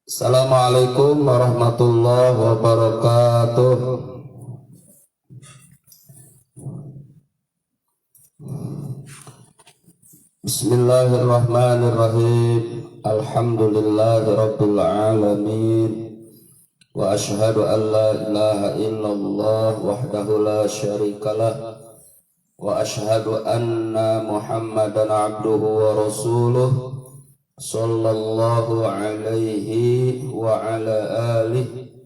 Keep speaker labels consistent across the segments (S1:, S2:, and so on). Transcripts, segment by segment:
S1: Assalamualaikum warahmatullahi wabarakatuh. Bismillahirrahmanirrahim. Alhamdulillahirabbil alamin. Wa asyhadu an la ilaha illallah wahdahu la syarikalah. Wa asyhadu anna Muhammadan abduhu wa rasuluh. Sallallahu alaihi wa ala alihi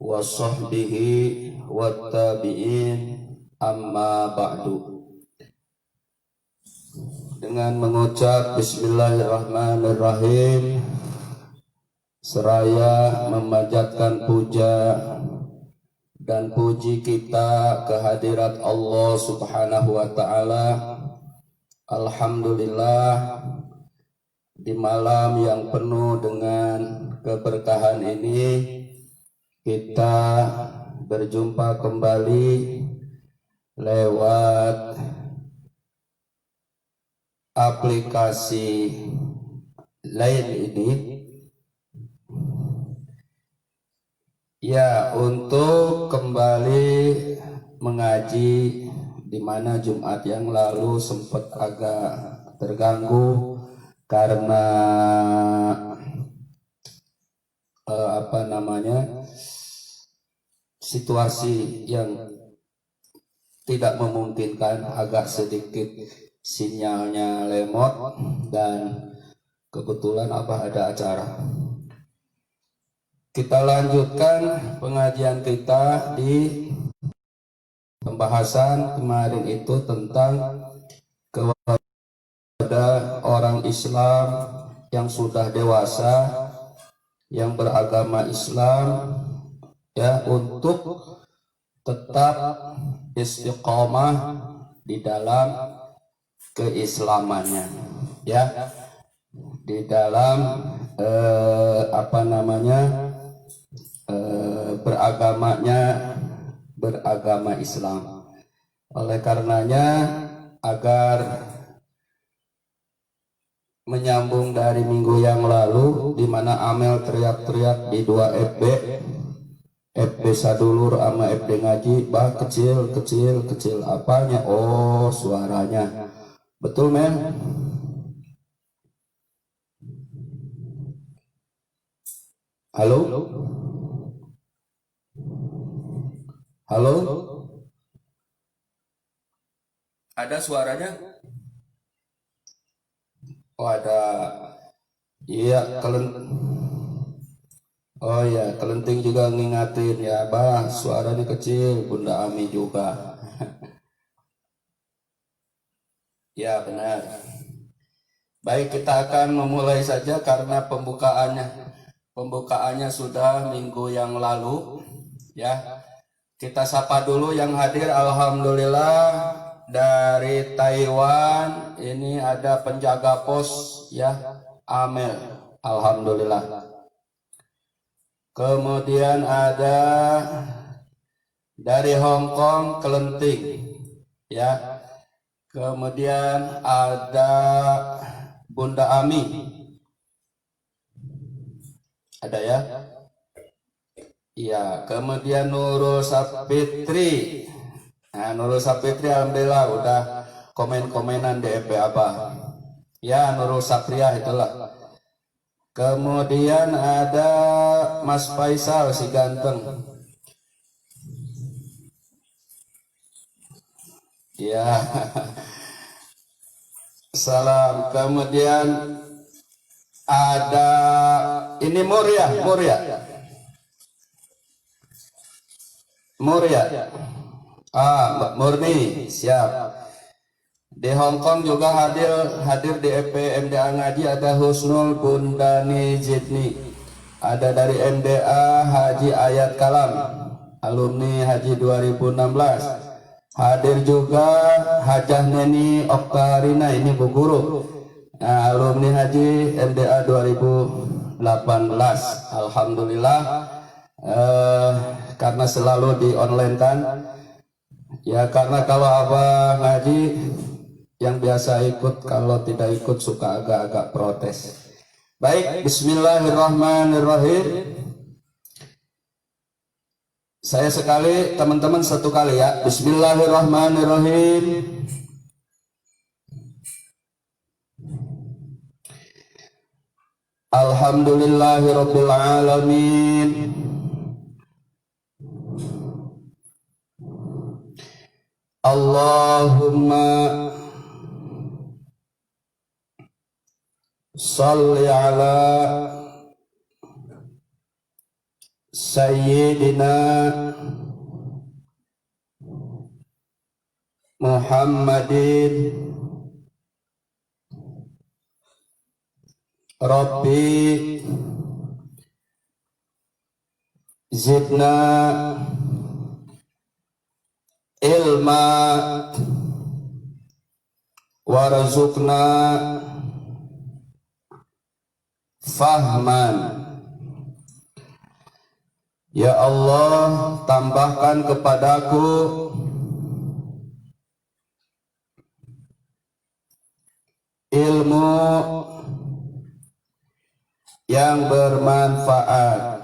S1: wa sahbihi wa tabi'in, amma ba'du. Dengan mengucap bismillahirrahmanirrahim, seraya memanjatkan puja dan puji kita kehadirat Allah subhanahu wa ta'ala. Alhamdulillah, di malam yang penuh dengan keberkahan ini kita berjumpa kembali lewat aplikasi lain ini, ya, untuk kembali mengaji, di mana Jumat yang lalu sempat agak terganggu karena situasi yang tidak memungkinkan, agak sedikit sinyalnya lemot, dan kebetulan ada acara. Kita lanjutkan pengajian kita di pembahasan kemarin itu tentang kepada orang Islam yang sudah dewasa, yang beragama Islam, ya, untuk tetap istiqomah di dalam keislamannya, ya, di dalam beragama Islam. Oleh karenanya, agar menyambung dari minggu yang lalu, di mana Amel teriak-teriak di dua FB Sadulur sama FB Ngaji, bah kecil apanya? Oh, suaranya. Betul, men? Halo? Halo? Ada suaranya? Oh, ada. Iya, oh ya, Kelenting juga ngingatin, ya, bah, suaranya kecil. Bunda Ami juga. Ya, benar. Baik, kita akan memulai saja karena pembukaannya sudah minggu yang lalu, ya. Kita sapa dulu yang hadir. Alhamdulillah, dari Taiwan ini ada penjaga pos, ya, Amel, alhamdulillah. Kemudian ada dari Hong Kong, Kelenting, ya. Kemudian ada Bunda Ami, ada, ya. Iya, kemudian Nurul Sapitri. Nah, Nurul Sapitri alhamdulillah udah komen-komenan di FB apa. Ya, Nurul Sapria itulah. Kemudian ada Mas Faisal si ganteng. Ya. Salam. Kemudian ada ini Muria. Mbak Murni, siap. Di Hong Kong juga hadir di EP MDA Ngaji ada Husnul Bundani Jidni. Ada dari MDA Haji Ayat Kalam, alumni Haji 2016. Hadir juga Hajah Neni Oktarina, ini Bu Guru, nah, alumni Haji MDA 2018. Alhamdulillah, karena selalu di online kan, ya, karena kalau Abah ngaji yang biasa ikut, kalau tidak ikut suka agak-agak protes. Baik, bismillahirrahmanirrahim. Saya sekali, teman-teman satu kali ya. Bismillahirrahmanirrahim. Alhamdulillahirabbil alamin. Allahumma shalli ala Sayyidina Muhammadin Rabbi zidna ilma warzuqna fahman. Ya Allah, tambahkan kepadaku ilmu yang bermanfaat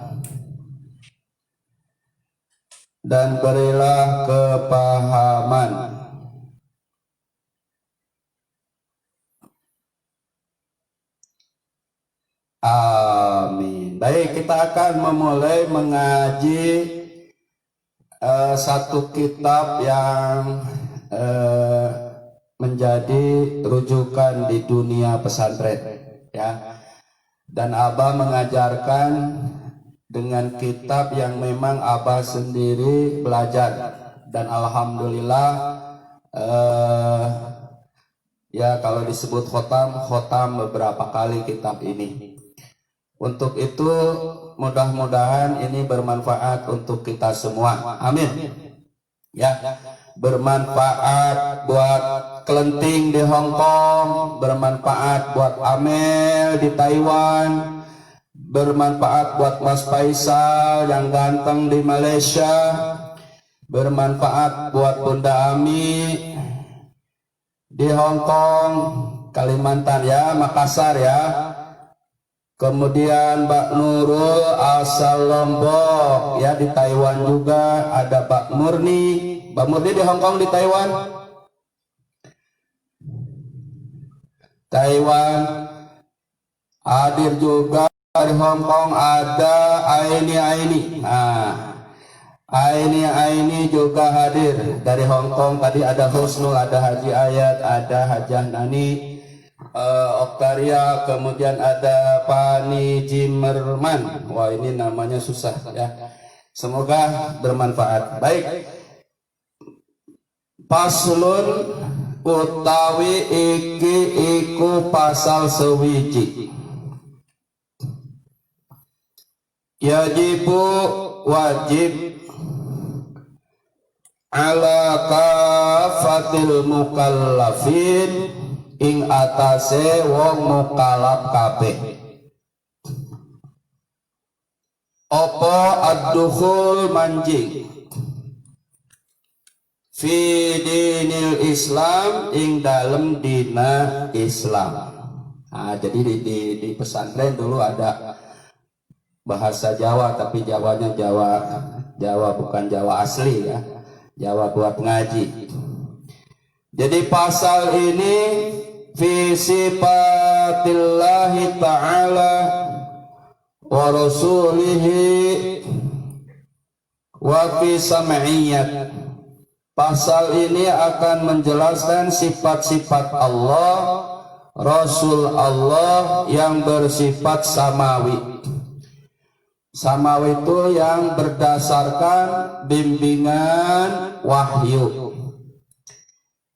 S1: dan berilah kepahaman. Amin. Baik, kita akan memulai mengaji satu kitab yang menjadi rujukan di dunia pesantren, ya. Dan Abah mengajarkan dengan kitab yang memang Abah sendiri belajar, dan alhamdulillah ya kalau disebut khotam beberapa kali kitab ini. Untuk itu mudah-mudahan ini bermanfaat untuk kita semua. Amin. Ya, bermanfaat buat Kelenting di Hong Kong, bermanfaat buat Amel di Taiwan, bermanfaat buat Mas Faisal yang ganteng di Malaysia, bermanfaat buat Bunda Ami di Hong Kong, Kalimantan ya, Makassar ya. Kemudian Mbak Nurul asal Lombok ya, di Taiwan juga ada Mbak Murni. Mbak Murni di Hong Kong, di Taiwan. Hadir juga di Hong Kong ada Aini. Nah, Aini juga hadir dari Hong Kong. Tadi ada Husnul, ada Haji Ayat, ada Hajah Nani, Oktaria, kemudian ada Pani Jimerman. Wah, ini namanya susah ya. Semoga bermanfaat. Baik. Paslun utawi iki iku pasal sewiji. Yajibu wajib ala kafatil mukallafin ing atase wong mukallaf kabeh. Apa ad-dukhul manjing fi dinil Islam ing dalem dina Islam. Nah, jadi di pesantren dulu ada bahasa Jawa, tapi Jawanya Jawa bukan Jawa asli ya. Jawa buat ngaji. Jadi pasal ini fi sifatillahi ta'ala wa rasulihi wa fi sam'iyyat. Pasal ini akan menjelaskan sifat-sifat Allah, Rasul Allah yang bersifat samawi. Samawi itu yang berdasarkan bimbingan wahyu.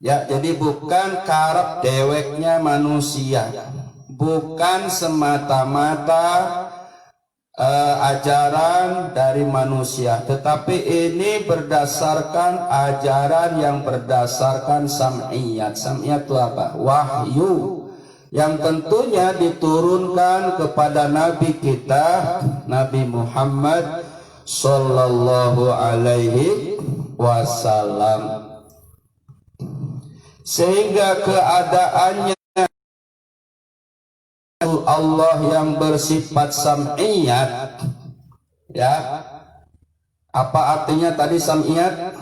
S1: Ya, jadi bukan karep deweknya manusia, bukan semata-mata ajaran dari manusia, tetapi ini berdasarkan ajaran yang berdasarkan sam'iyat. Sam'iyat itu apa? Wahyu, yang tentunya diturunkan kepada Nabi kita, Nabi Muhammad Sallallahu Alaihi Wasallam, sehingga keadaannya Rasul Allah yang bersifat sam'iyat. Ya, apa artinya tadi sam'iyat?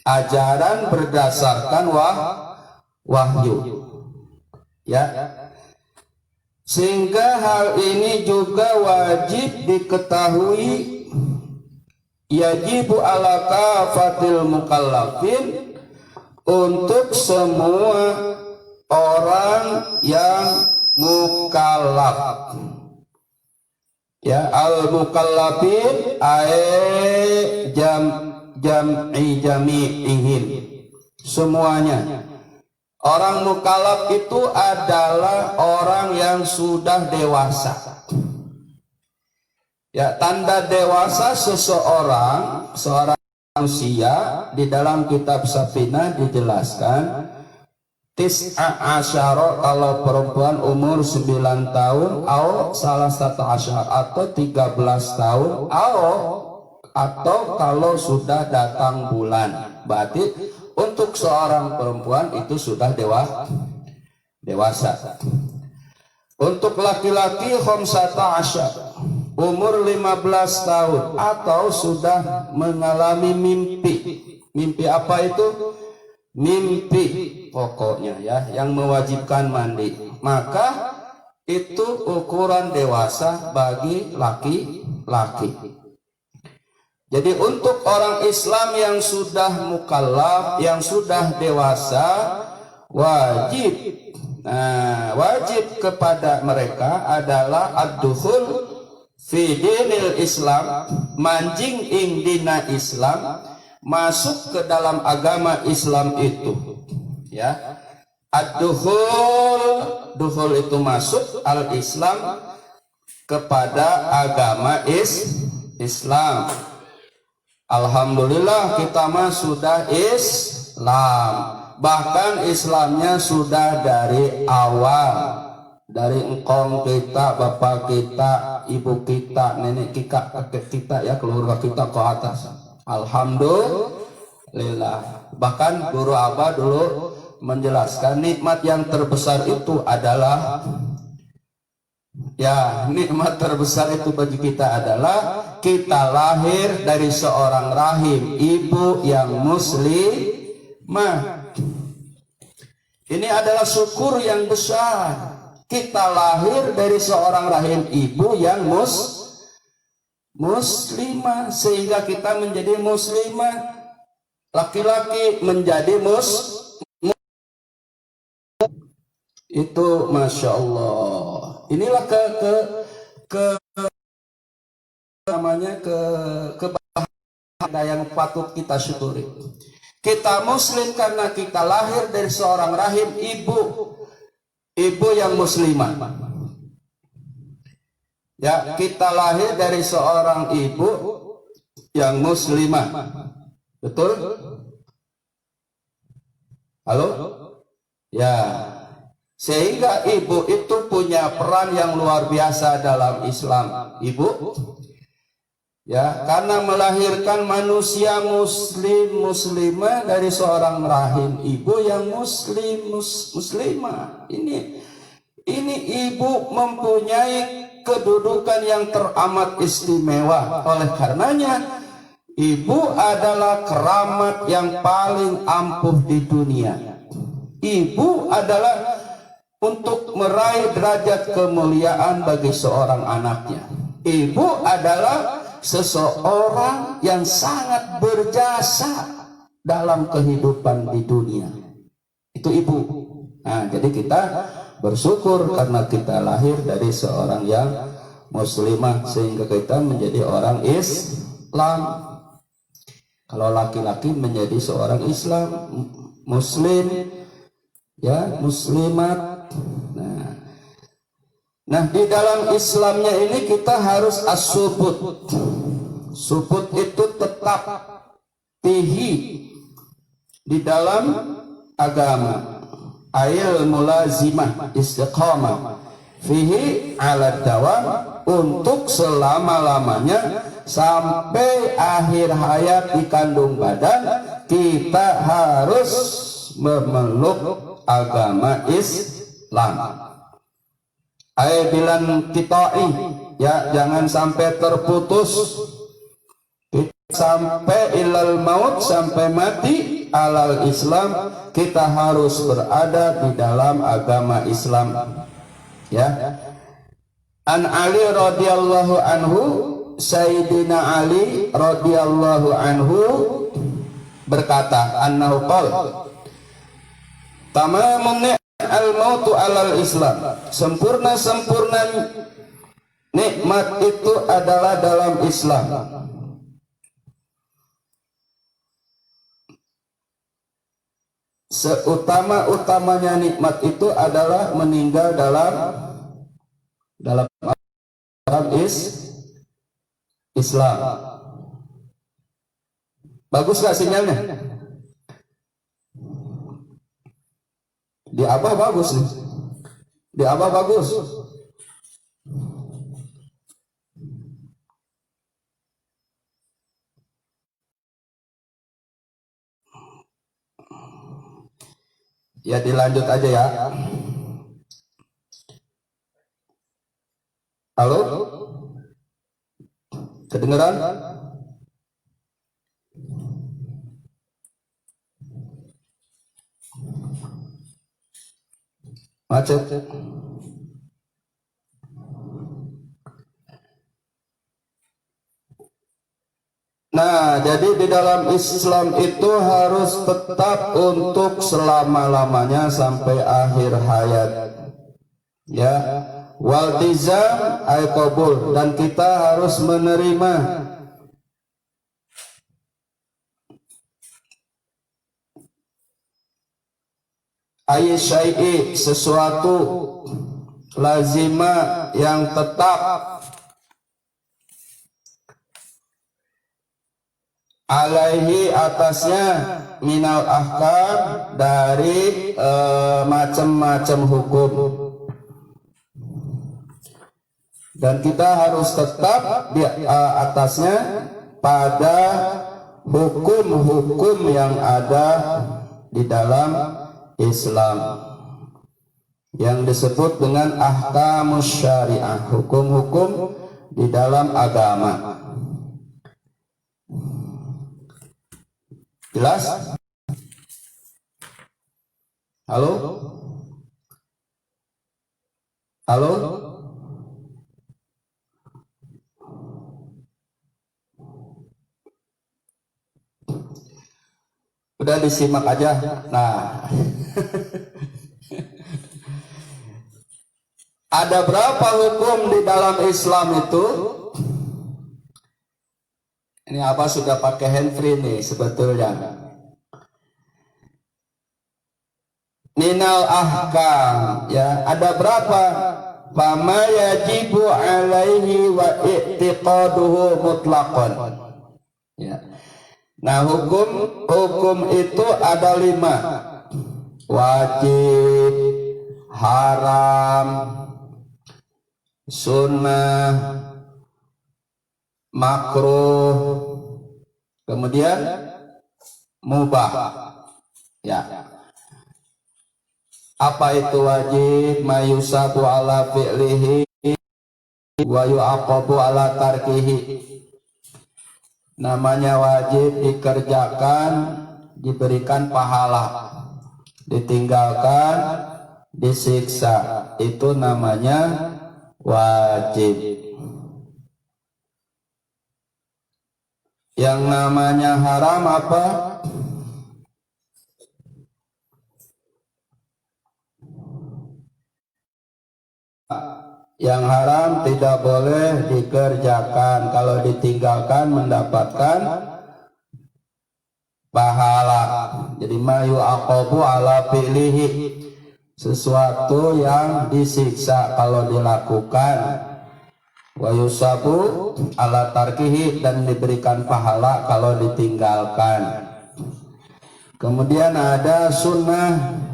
S1: Ajaran berdasarkan wahyu. Ya, sehingga hal ini juga wajib diketahui, yajibu ala kafatil mukallafin, untuk semua orang yang mukallaf. Ya, al mukallafin jam'i jami'ihim, semuanya. Orang mukallaf itu adalah orang yang sudah dewasa. Ya, tanda dewasa seorang manusia di dalam kitab Safinah dijelaskan tis'a asyara kalau perempuan umur 9 tahun, atau salah satu asyar atau 13 tahun, atau kalau sudah datang bulan. Berarti untuk seorang perempuan itu sudah dewasa. Untuk laki-laki khamsata asyar, umur 15 tahun atau sudah mengalami mimpi. Mimpi apa itu? Mimpi pokoknya ya, yang mewajibkan mandi. Maka itu ukuran dewasa bagi laki-laki. Jadi untuk orang Islam yang sudah mukallaf, yang sudah dewasa, wajib kepada mereka adalah ad-dukhul fi dinil Islam, manjing ing dina Islam, masuk ke dalam agama Islam itu. Ya, ad-dukhul itu masuk al-Islam, kepada agama Islam. Alhamdulillah kita mah sudah Islam, bahkan Islamnya sudah dari awal, dari engkong kita, bapak kita, ibu kita, nenek kita, kakek kita, ya keluarga kita ke atas. Alhamdulillah. Bahkan guru Abah dulu menjelaskan nikmat yang terbesar itu adalah, ya, nikmat terbesar itu bagi kita adalah kita lahir dari seorang rahim ibu yang muslimah. Ini adalah syukur yang besar. Kita lahir dari seorang rahim ibu yang muslimah, sehingga kita menjadi muslimah. Laki-laki menjadi itu, masya Allah. Inilah kebahagiaan yang patut kita syukuri. Kita muslim karena kita lahir dari seorang rahim ibu yang muslimah. Ya, kita lahir dari seorang ibu yang muslimah. Betul? Halo? Ya. Sehingga ibu itu punya peran yang luar biasa dalam Islam. Ibu, ya, karena melahirkan manusia muslimah dari seorang rahim ibu yang muslimah. Ini ibu mempunyai kedudukan yang teramat istimewa. Oleh karenanya ibu adalah keramat yang paling ampuh di dunia. Ibu adalah untuk meraih derajat kemuliaan bagi seorang anaknya. Ibu adalah seseorang yang sangat berjasa dalam kehidupan di dunia. Itu ibu. Nah, jadi kita bersyukur karena kita lahir dari seorang yang muslimah, sehingga kita menjadi orang Islam. Kalau laki-laki menjadi seorang Islam, muslim, ya, muslimat. Nah, di dalam Islamnya ini kita harus as-subut. Subut itu tetap tihi di dalam agama. Ayil mulazimah istiqamah fihi ala dawam, untuk selama-lamanya sampai akhir hayat di kandung badan kita harus memeluk agama Islam. Ai bilan kitai, ya jangan sampai terputus. Sampai ilal maut, sampai mati alal Islam, kita harus berada di dalam agama Islam. Ya. An Ali radhiyallahu anhu, Sayyidina Ali radhiyallahu anhu berkata, annahu qala, tamamun al mautu alal Islam, sempurna nikmat itu adalah dalam Islam. Seutama-utamanya nikmat itu adalah meninggal dalam Islam. Bagus gak sinyalnya? Di Abah bagus nih. Di Abah bagus. Ya dilanjut aja ya. Halo? Kedengeran? Macet. Nah, jadi di dalam Islam itu harus tetap untuk selama-lamanya sampai akhir hayat. Ya, waltizam ay qabul, dan kita harus menerima ay syai'i, sesuatu lazima yang tetap, alaihi atasnya, minal ahkam, dari macam-macam hukum, dan kita harus tetap di atasnya pada hukum-hukum yang ada di dalam Islam yang disebut dengan ahkamus syariah, hukum-hukum di dalam agama. Jelas? Halo? Halo? Udah disimak aja. Nah, ada berapa hukum di dalam Islam itu? Ini apa sudah pakai handfree nih sebetulnya. Minal ahkam, ya, ada berapa? Fama yajibu alaihi wa i'tiqaduhu mutlaqan. Ya. Nah, hukum itu ada 5. Wajib, haram, sunnah, makruh, kemudian mubah. Ya. Apa itu wajib? Mayusabu ala fi'lihi wa yu'aqabu ala tarkihi. Namanya wajib dikerjakan, diberikan pahala, ditinggalkan, disiksa. Itu namanya wajib. Yang namanya haram apa? Yang haram tidak boleh dikerjakan. Kalau ditinggalkan mendapatkan pahala. Jadi mayu aqabu ala fi'lihi, sesuatu yang disiksa kalau dilakukan. Wa yusabu ala tarkihi, dan diberikan pahala kalau ditinggalkan. Kemudian ada sunnah.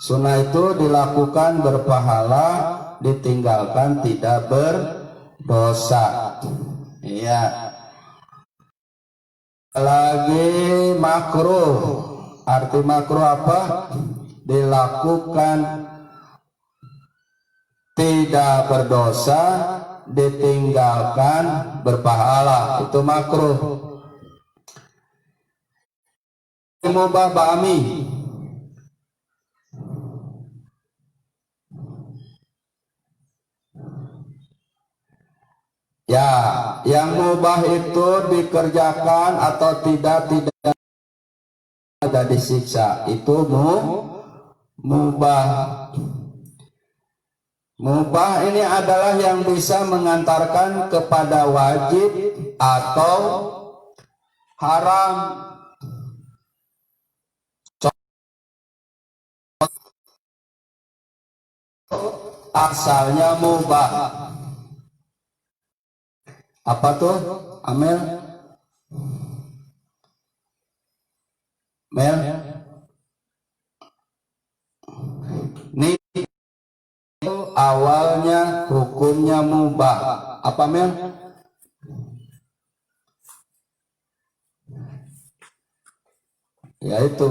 S1: Sunnah itu dilakukan berpahala, ditinggalkan tidak berdosa. Iya. Lagi makruh. Arti makruh apa? Dilakukan tidak berdosa, ditinggalkan berpahala, itu makruh. Mubah ba'ami, ya, yang mubah itu dikerjakan atau tidak ada disiksa, itu mubah. Mubah ini adalah yang bisa mengantarkan kepada wajib atau haram. Asalnya mubah. Apa tuh, Amel? Mel? Nih itu awalnya hukumnya mubah. Apa, Mel? Yaitu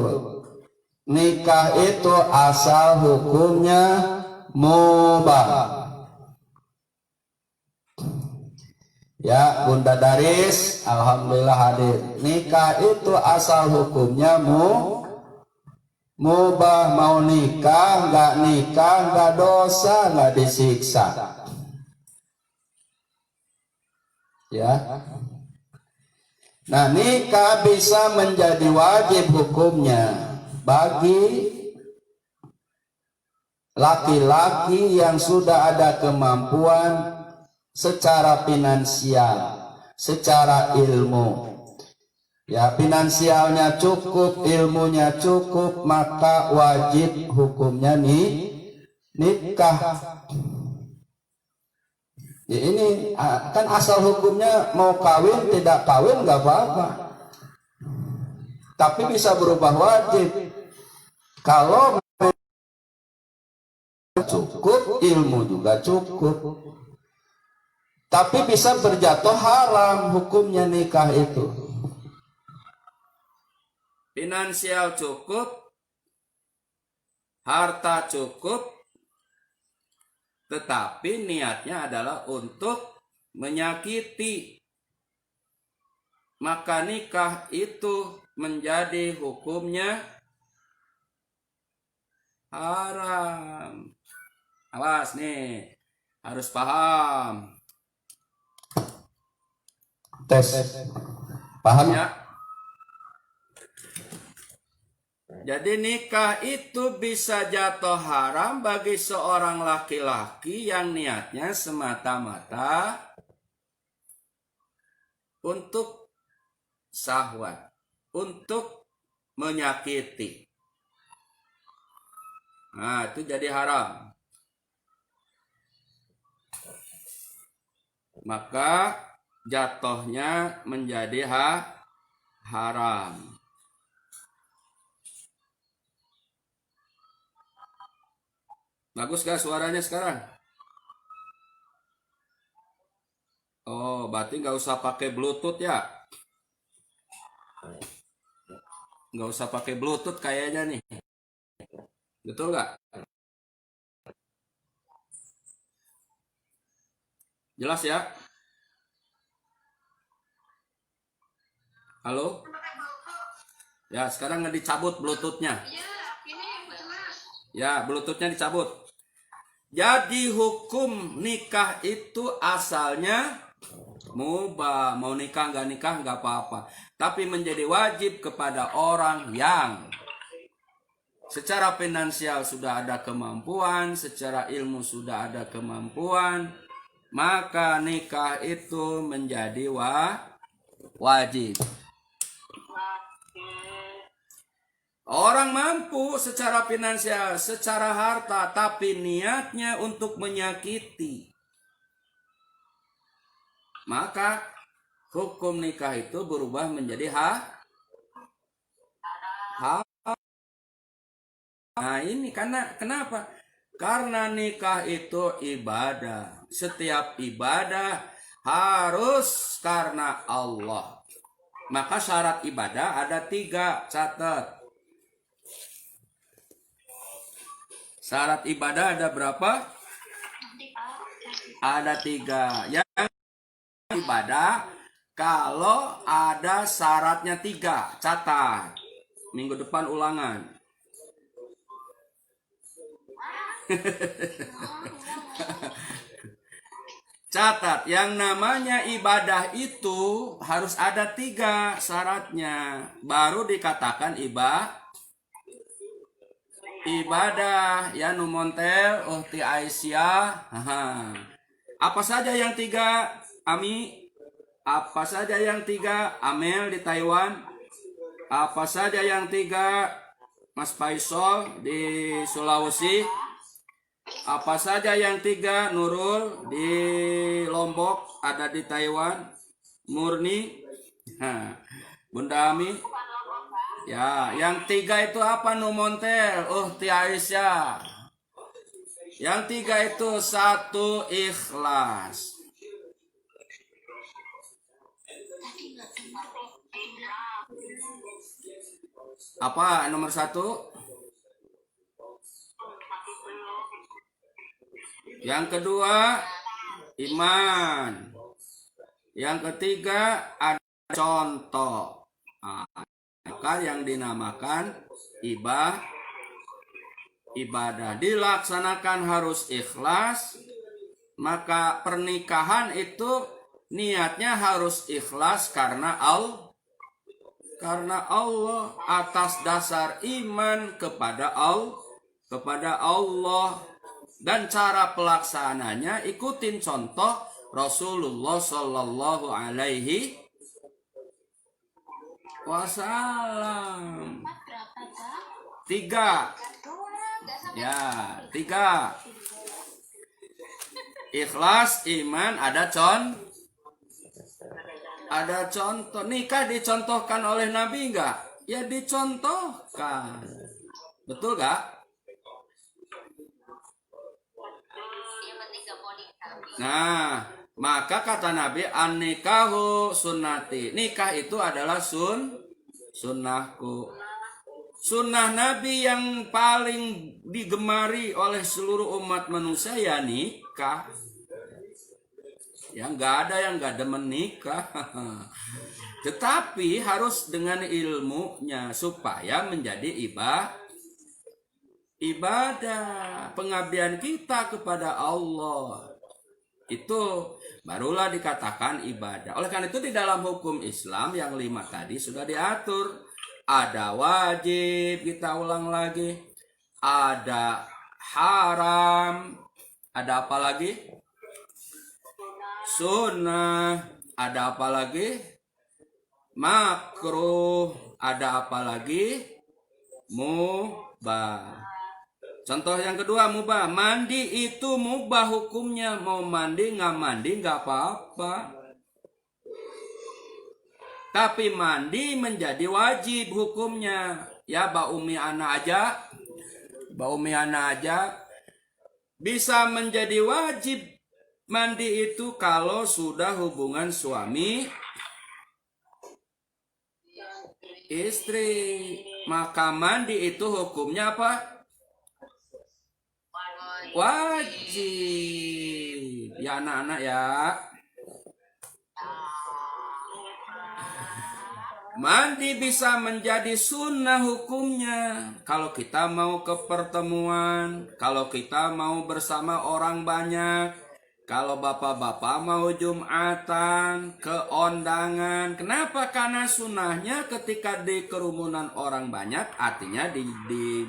S1: nikah itu asal hukumnya mubah. Ya, Bunda Daris, alhamdulillah hadir. Nikah itu asal hukumnya mubah. Mau nikah, nggak dosa, nggak disiksa. Ya. Nah, nikah bisa menjadi wajib hukumnya bagi laki-laki yang sudah ada kemampuan secara finansial, secara ilmu. Ya, finansialnya cukup, ilmunya cukup, maka wajib hukumnya nikah. Ya, ini kan asal hukumnya mau kawin, tidak kawin nggak apa-apa. Tapi bisa berubah wajib. Kalau cukup, ilmu juga cukup. Tapi bisa berjatuh haram hukumnya nikah itu. Finansial cukup, harta cukup, tetapi niatnya adalah untuk menyakiti. Maka nikah itu menjadi hukumnya haram. Awas nih, harus paham. Tes. Paham ya? Jadi nikah itu bisa jatuh haram bagi seorang laki-laki yang niatnya semata-mata untuk syahwat, untuk menyakiti. Nah, itu jadi haram. Maka jatuhnya menjadi haram. Bagus gak suaranya sekarang? Oh, berarti nggak usah pakai Bluetooth ya? Nggak usah pakai Bluetooth kayaknya nih. Betul nggak? Jelas ya? Halo? Ya, sekarang nggak dicabut Bluetoothnya. Ya, Bluetoothnya dicabut. Jadi hukum nikah itu asalnya mubah. Mau nikah nggak apa-apa. Tapi menjadi wajib kepada orang yang secara finansial sudah ada kemampuan, secara ilmu sudah ada kemampuan, maka nikah itu menjadi wajib. Orang mampu secara finansial, secara harta, tapi niatnya untuk menyakiti, maka hukum nikah itu berubah menjadi Nah, ini kenapa? Karena nikah itu ibadah. Setiap ibadah harus karena Allah. Maka syarat ibadah ada 3, catat. Syarat ibadah ada berapa? Ada 3. Yang ibadah kalau ada syaratnya 3. Catat. Minggu depan ulangan. Catat, yang namanya ibadah itu harus ada 3 syaratnya. Baru dikatakan ibadah. Ya numontel, ti Aisyah. Apa saja yang 3, Ami? Apa saja yang 3, Amel di Taiwan? Apa saja yang 3, Mas Faisal di Sulawesi? Apa saja yang 3, Nurul di Lombok, ada di Taiwan? Murni, Bunda Ami. Ya, yang 3 itu apa numontel? Ti Aisyah. Yang 3 itu 1 ikhlas. Apa nomor 1? Yang kedua, iman. Yang ketiga, ada contoh. Maka yang dinamakan ibadah dilaksanakan harus ikhlas. Maka pernikahan itu niatnya harus ikhlas karena Allah, atas dasar iman kepada Allah. Dan cara pelaksananya ikutin contoh Rasulullah Shallallahu Alaihi Wasallam. 3. Ya, 3. Ikhlas, iman, ada contoh. Nikah dicontohkan oleh Nabi enggak? Ya dicontohkan. Betul enggak? Nah, maka kata Nabi, an-nikahu sunnati. Nikah itu adalah sunnahku. Sunnah Nabi yang paling digemari oleh seluruh umat manusia ya nikah. Ya nggak ada yang nggak demen nikah. Tetapi harus dengan ilmunya supaya menjadi ibadah, pengabdian kita kepada Allah. Itu barulah dikatakan ibadah. Oleh karena itu di dalam hukum Islam yang 5 tadi sudah diatur. Ada wajib, kita ulang lagi. Ada haram. Ada apa lagi? Sunnah. Ada apa lagi? Makruh. Ada apa lagi? Mubah. Contoh yang kedua, mubah. Mandi itu mubah hukumnya. Mau mandi nggak apa-apa. Tapi mandi menjadi wajib hukumnya. Ya Umi Ana aja bisa menjadi wajib mandi itu kalau sudah hubungan suami istri. Maka mandi itu hukumnya apa? Wajib. Ya anak-anak ya. Mandi bisa menjadi sunnah hukumnya. Kalau kita mau ke pertemuan, kalau kita mau bersama orang banyak, kalau bapak-bapak mau Jumatan, ke ondangan. Kenapa? Karena sunnahnya ketika di kerumunan orang banyak, artinya di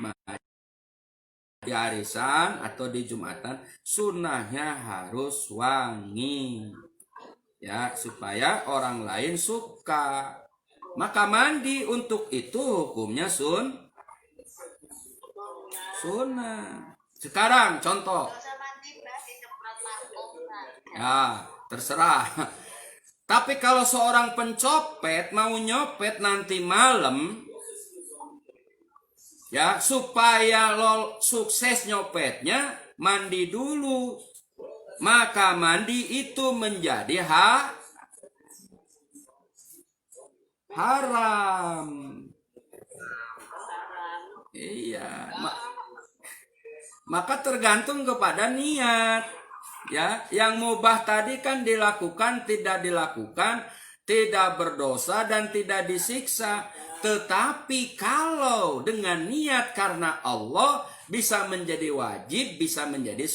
S1: arisan atau di Jumatan, sunnahnya harus wangi. Ya, supaya orang lain suka. Maka mandi untuk itu hukumnya sunnah. Sekarang contoh. Ya, terserah. Tapi kalau seorang pencopet mau nyopet nanti malam, ya supaya lo sukses nyopetnya, mandi dulu. Maka mandi itu menjadi haram. Iya. Maka tergantung kepada niat. Ya, yang mubah tadi kan dilakukan, tidak dilakukan, tidak berdosa dan tidak disiksa. Tetapi kalau dengan niat karena Allah bisa menjadi wajib, bisa menjadi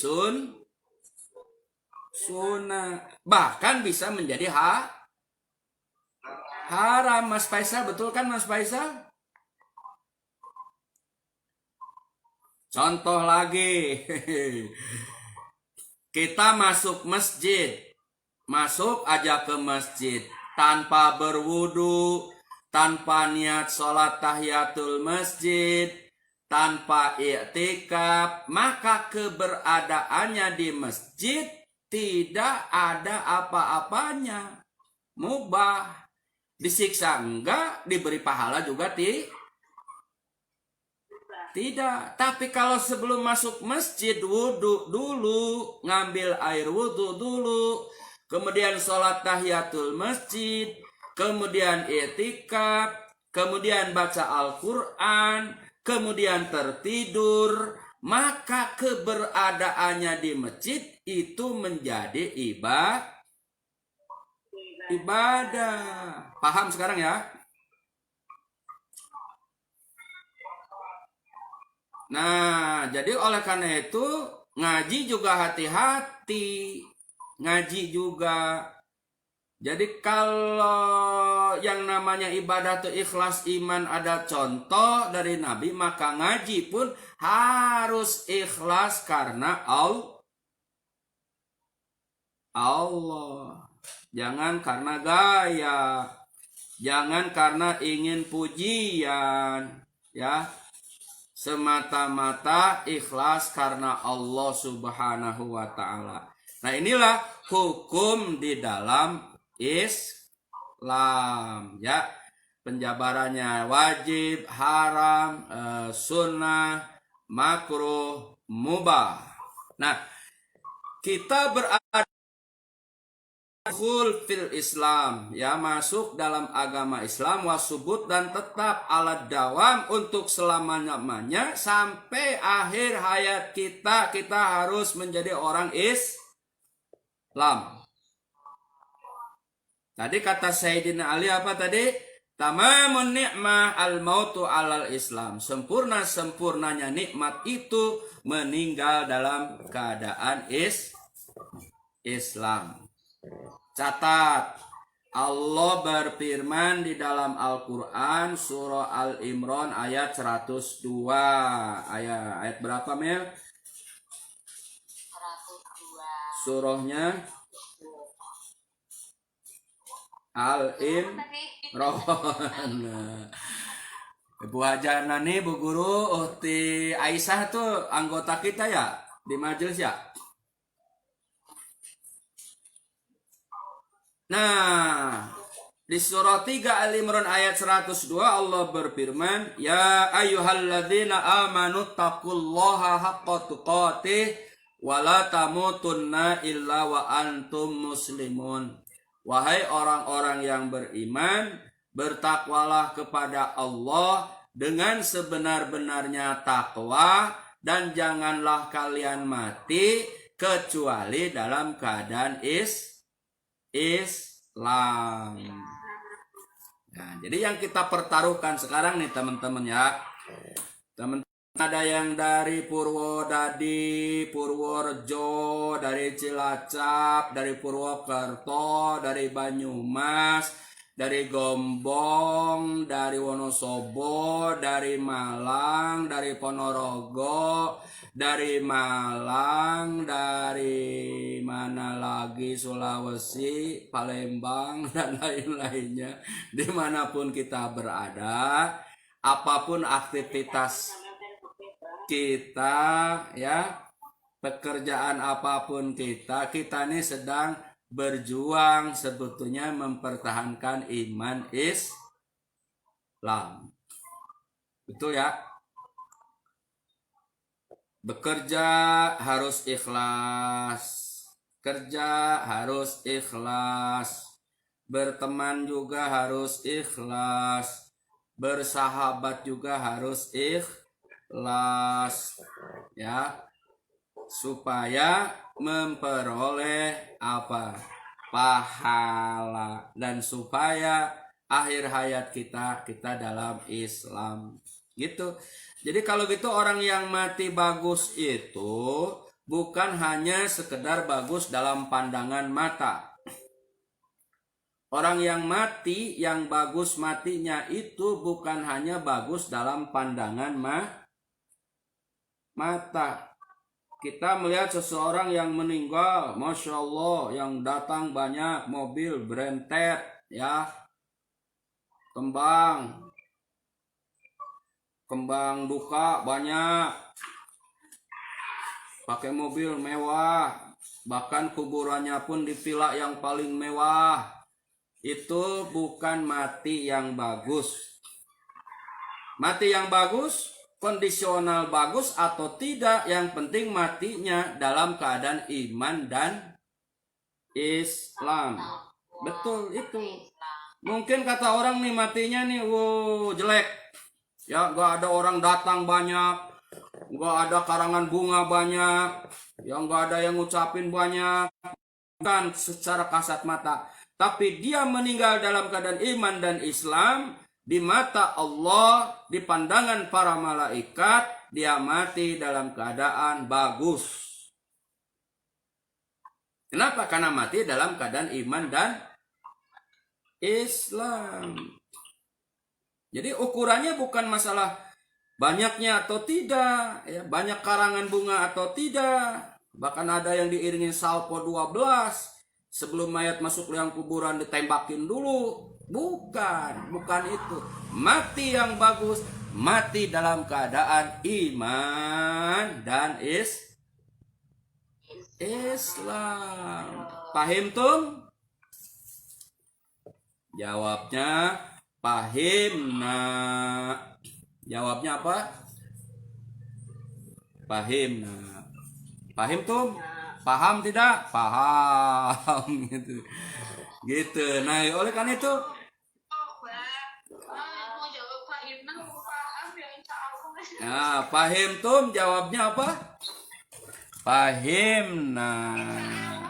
S1: sunnah, bahkan bisa menjadi haram. Mas Faisal, betul kan Mas Faisal? Contoh lagi, kita masuk masjid, masuk aja ke masjid tanpa berwudu, tanpa niat sholat tahiyatul masjid, tanpa i'tikaf, maka keberadaannya di masjid tidak ada apa-apanya, mubah. Disiksa enggak, diberi pahala juga tidak. Tapi kalau sebelum masuk masjid wudhu dulu, ngambil air wudhu dulu, kemudian sholat tahiyatul masjid, kemudian i'tikaf, kemudian baca Al-Quran, kemudian tertidur, maka keberadaannya di masjid itu menjadi ibadah. Paham sekarang ya? Nah, jadi oleh karena itu ngaji juga hati-hati. Ngaji juga. Jadi kalau yang namanya ibadah itu ikhlas iman ada contoh dari Nabi, maka ngaji pun harus ikhlas karena Allah. Jangan karena gaya. Jangan karena ingin pujian, ya. Semata-mata ikhlas karena Allah Subhanahu wa taala. Nah, inilah hukum di dalam Islam, ya. Penjabarannya wajib, haram, sunnah, makruh, mubah. Nah, kita berada fil Islam, ya, masuk dalam agama Islam, wasubut dan tetap alat dawam untuk selama-lamanya sampai akhir hayat kita harus menjadi orang Islam. Tadi kata Sayyidina Ali apa tadi? Tamamun ni'mah al-mautu alal Islam. Sempurnanya nikmat itu meninggal dalam keadaan Islam. Catat, Allah berfirman di dalam Al-Quran surah Al-Imran ayat 102. Ayat berapa, Mel? 102. Surahnya Al-Imran. Ibu Hajar Nani, Bu Guru, Uhti Aisyah tuh anggota kita ya di majelis ya. Nah, di surah 3 Al-Imran ayat 102 Allah berfirman, "Ya ayyuhalladzina amanu taqullaha haqqa tuqatih wa la tamutunna illa wa antum muslimun." Wahai orang-orang yang beriman, bertakwalah kepada Allah dengan sebenar-benarnya takwa dan janganlah kalian mati kecuali dalam keadaan Islam. Nah, jadi yang kita pertaruhkan sekarang nih teman-teman ya. Teman-teman ada yang dari Purwodadi, Purworejo, dari Cilacap, dari Purwokerto, dari Banyumas, dari Gombong, dari Wonosobo, dari Malang, dari Ponorogo, dari Malang, dari mana lagi, Sulawesi, Palembang, dan lain-lainnya. Dimanapun kita berada, apapun aktivitas kita, ya, pekerjaan apapun kita ini sedang berjuang sebetulnya mempertahankan iman Islam. Betul ya? Bekerja harus ikhlas, kerja harus ikhlas, berteman juga harus ikhlas, bersahabat juga harus ikhlas, ya. supaya memperoleh apa? Pahala, dan supaya akhir hayat kita dalam Islam gitu. Jadi kalau gitu orang yang mati bagus itu bukan hanya sekedar bagus dalam pandangan mata. Orang yang mati, yang bagus matinya itu bukan hanya bagus dalam pandangan mata. Kita melihat seseorang yang meninggal, Masya Allah, yang datang banyak mobil berentet, ya, kembang duka banyak, pakai mobil mewah, bahkan kuburannya pun di villa yang paling mewah. Itu bukan mati yang bagus. Mati yang bagus, kondisional bagus atau tidak, yang penting matinya dalam keadaan iman dan Islam. Betul itu. Mungkin kata orang nih matinya nih, jelek. Ya, gak ada orang datang banyak, gak ada karangan bunga banyak, yang gak ada yang ngucapin banyak, kan secara kasat mata. Tapi dia meninggal dalam keadaan iman dan Islam. Di mata Allah, di pandangan para malaikat, dia mati dalam keadaan bagus. Kenapa? Karena mati dalam keadaan iman dan Islam. Jadi ukurannya bukan masalah banyaknya atau tidak, ya, banyak karangan bunga atau tidak. Bahkan ada yang diiringi salpo 12. Sebelum mayat masuk liang kuburan ditembakin dulu. Bukan itu. Mati yang bagus, mati dalam keadaan iman dan Islam. Pahim tum? Jawabnya pahim nak. Jawabnya apa? Pahim nak. Pahim tum? Paham tidak? Paham gitu. Gitu. Nah, oleh karena itu nah, pahim tum jawabnya apa? Pahim nah.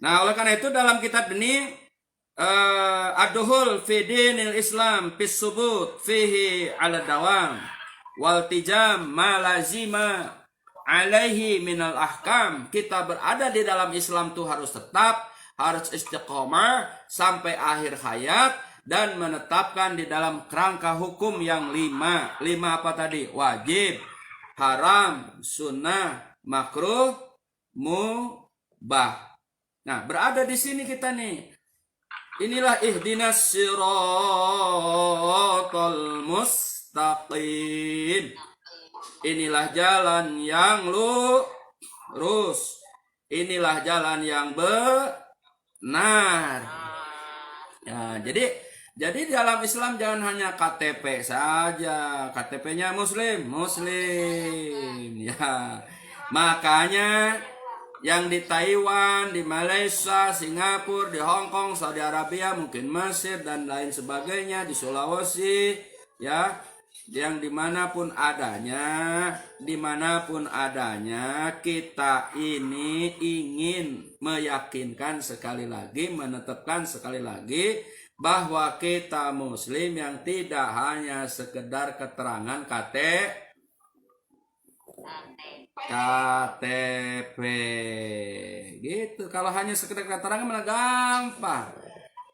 S1: Nah, oleh karena itu dalam kitab ini ad-duhul fi dinil Islam fis subut fihi ala dawam wal tijam ma lazima alaihi minal ahkam. Kita berada di dalam Islam tuh harus tetap, harus istiqomah sampai akhir hayat, dan menetapkan di dalam kerangka hukum yang 5. 5 apa tadi? Wajib, haram, sunnah, makruh, mubah. Nah, berada di sini kita nih. Inilah ihdinas siratal mustaqim. Inilah jalan yang lurus. Inilah jalan yang benar. Ya, jadi dalam Islam jangan hanya KTP saja. KTP-nya muslim. Ya. Makanya yang di Taiwan, di Malaysia, Singapura, di Hong Kong, Saudi Arabia, mungkin Mesir dan lain sebagainya, di Sulawesi, ya, yang dimanapun adanya, kita ini ingin meyakinkan sekali lagi, menetapkan sekali lagi bahwa kita muslim yang tidak hanya sekedar keterangan KTP gitu. Kalau hanya sekedar keterangan mah gampang.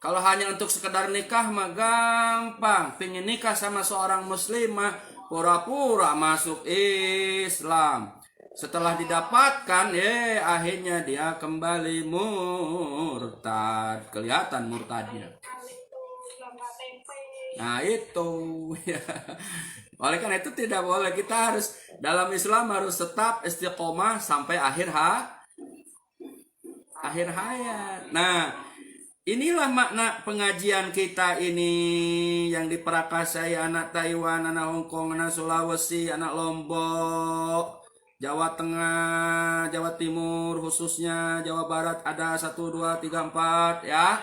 S1: Kalau hanya untuk sekedar nikah mah gampang. Pengen nikah sama seorang muslimah, pura-pura masuk Islam. Setelah didapatkan, akhirnya dia kembali murtad. Kelihatan murtadnya. Nah itu ya. Oleh karena itu tidak boleh, kita harus dalam Islam harus tetap istiqomah sampai akhir hayat. Nah, inilah makna pengajian kita ini yang diperakasai anak Taiwan, anak Hong Kong, anak Sulawesi, anak Lombok, Jawa Tengah, Jawa Timur khususnya, Jawa Barat ada 1, 2, 3, 4 ya.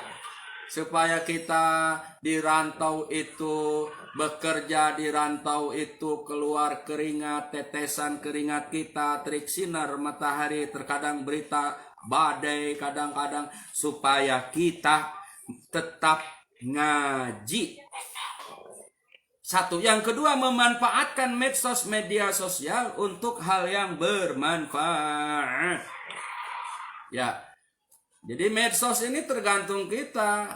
S1: Supaya kita di rantau itu
S2: bekerja di rantau itu keluar keringat, tetesan keringat kita, terik sinar matahari, terkadang berita badai, kadang-kadang supaya kita tetap ngaji. Satu, yang kedua memanfaatkan medsos media sosial untuk hal yang bermanfaat. Ya, jadi medsos ini tergantung kita